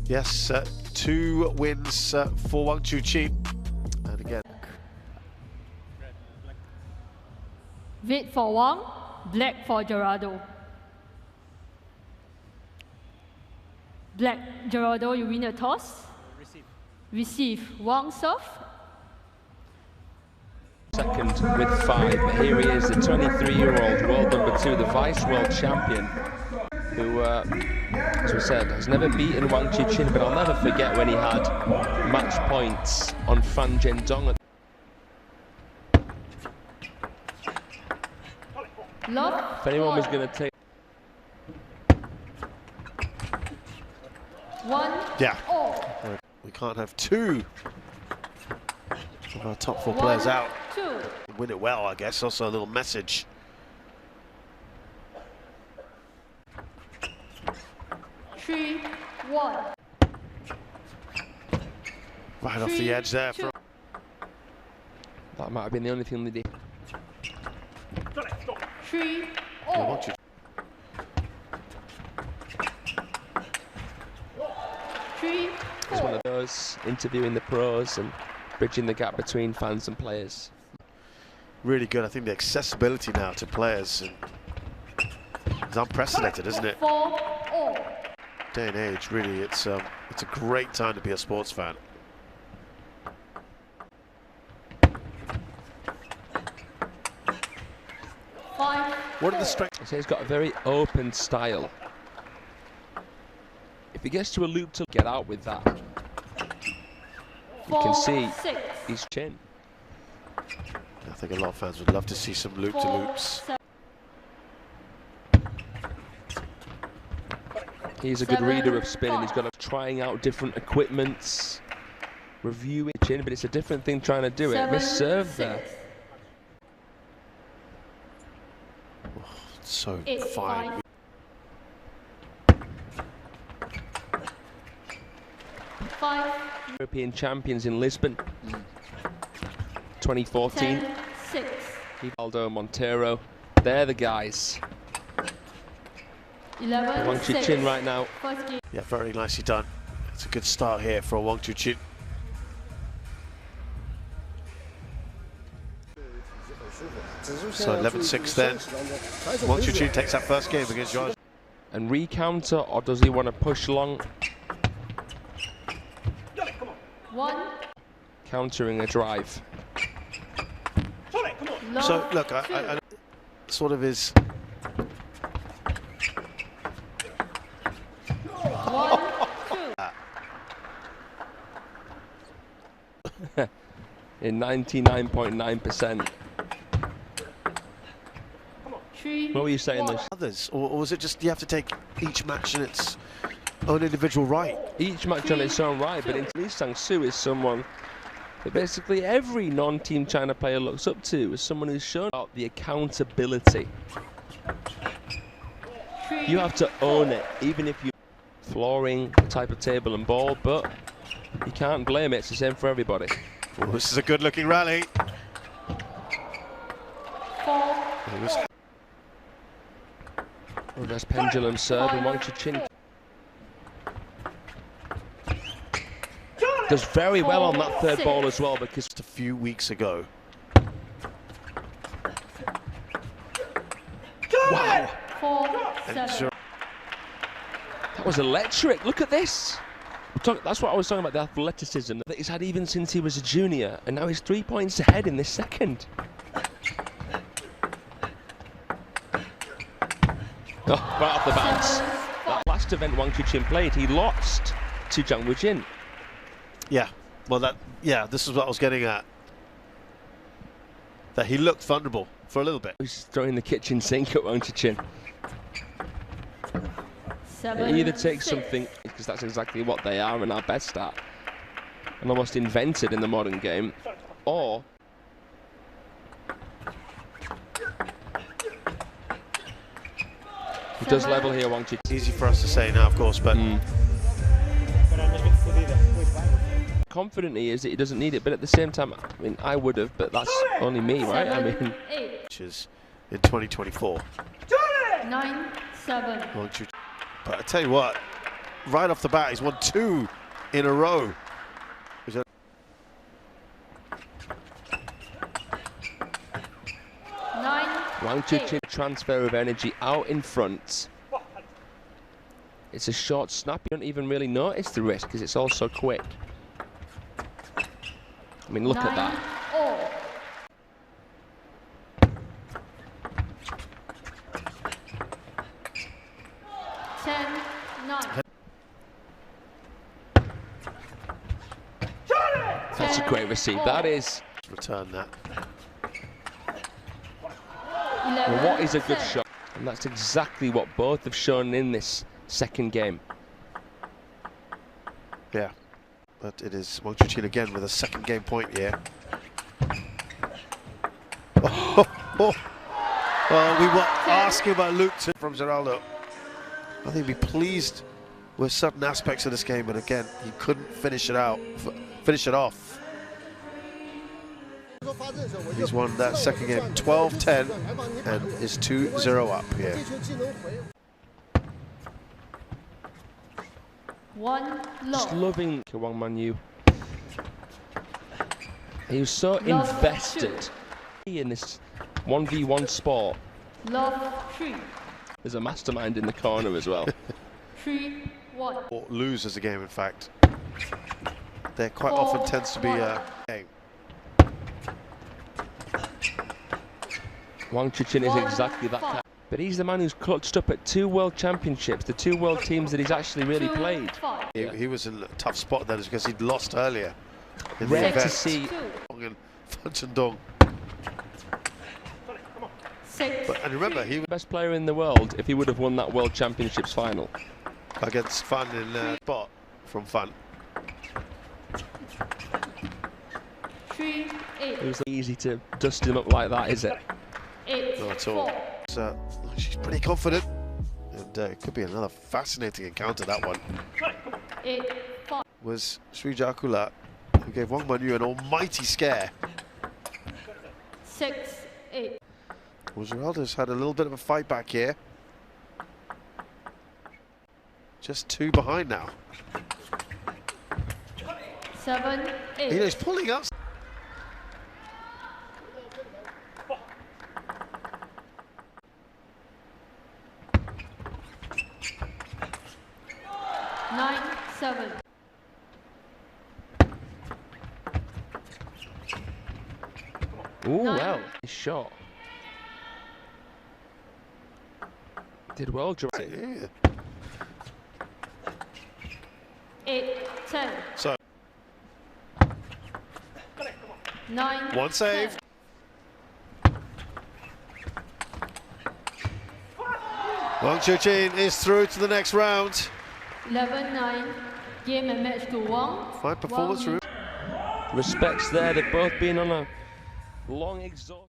Yes, 2 wins for WANG CHUQIN. And again, red for Wang, black for Geraldo. Black, Geraldo, you win the toss. Receive. Wang serve. Second with 5, but here he is, the 23-year-old world number 2, the vice world champion, who, as we said, has never beaten WANG CHUQIN, but I'll never forget when he had match points on Fan Zhendong. Love. If anyone was going to take... One. yeah, All. we can't have 2 of our top 4 players out. 2. Win it well, I guess. Also a little message. Three. 1. Right off the edge there. From That might have been the only thing they did. 3. All. It's one of those, interviewing the pros and bridging the gap between fans and players. really good. I think the accessibility now to players is unprecedented, isn't it? 4. All. Day and age, really, it's a great time to be a sports fan. What are the strengths? He's got a very open style. If he gets to a loop to get out with that, you can see his chin. I think a lot of fans would love to see some loop-to-loops. He's a good reader of spin, and he's got trying out different equipments, reviewing chin, but it's a different thing trying to do it. Miss serve there. So fine. European champions in Lisbon, 2014. 6. Aldo Montero, they're the guys. 11. WANG CHUQIN right now. Yeah, very nicely done. It's a good start here for WANG CHUQIN. So 11-6 then. WANG CHUQIN takes that first game against JOAO. And recounter, or does he want to push long? 1. Countering a drive. So look, I sort of is. 1, 2. In 99.9%. 3. What were you saying this? Others, or was it just you have to take each match in its own individual right? Each match on its own right, but Lee Sang-soo is someone that basically every non-Team China player looks up to, as someone who's shown out the accountability. You have to own it, even if you're flooring the type of table and ball, but you can't blame it. It's the same for everybody. Well, this is a good-looking rally. 4. Reverse pendulum serve, and WANG CHUQIN does very well on that third ball as well, because Just a few weeks ago. wow, 4. 7. that was electric. Look at this. That's what I was talking about, the athleticism that he's had even since he was a junior, and now he's 3 points ahead in this second. Oh, right off the bounce. That last event WANG CHUQIN played, he lost to Zhang Wujin. Yeah, well, this is what I was getting at. That he looked vulnerable for a little bit. He's throwing the kitchen sink at WANG CHUQIN. 7. It either takes something, because that's exactly what they are and are best at, and almost invented in the modern game, or he does level here, WANG CHUQIN. It's easy for us to say now, of course, but confident he is that he doesn't need it, but at the same time, I mean, I would have, but that's only me, right? I mean, 8. which is in 2024. 9. 7. But I tell you what, right off the bat. He's won 2 in a row. Wang Chuqin, transfer of energy out in front. It's a short snap. You don't even really notice the risk because it's all so quick. I mean, look at that. 10-9. That's a great receive. That is. Return that. Well, what is a good shot? And that's exactly what both have shown in this second game. Yeah, but it is Wang Chuqin again with a second game point here. Well, we were asking about Luke from Geraldo. I think he'd be pleased with certain aspects of this game, but again, he couldn't finish it off. He's won that second game 12-10 and is 2-0 up here. Just loving Wang Manyu. He was so invested in this 1v1 sport. There's a mastermind in the corner as well. 3-1. Or lose as a game, in fact. There quite often tends to be a game. Wang Chuqin is exactly that kind. But he's the man who's clutched up at 2 World Championships, the 2 World teams that he's actually really played. He was in a tough spot then because he'd lost earlier in Rare the event. to see. And remember, he was The best player in the world if he would have won that World Championships final. against Fan in spot from Fan. 3-8. It was easy to dust him up like that, is it? Not at all. So she's pretty confident, and it could be another fascinating encounter. That one 8-5. was Sri Jakula, who gave Wang Manyu an almighty scare. 6-8. Well, Geraldo's had a little bit of a fight back here. Just 2 behind now. 7-8. He's pulling up. 9-7. Ooh, well, nice shot. Did well, Geraldo. Yeah. 8-10. So 9. one save. Wang Chuqin is through to the next round. 11-9. Game and match to Wang. Fine performance from him. Respects there. They've both been on a long exhaust.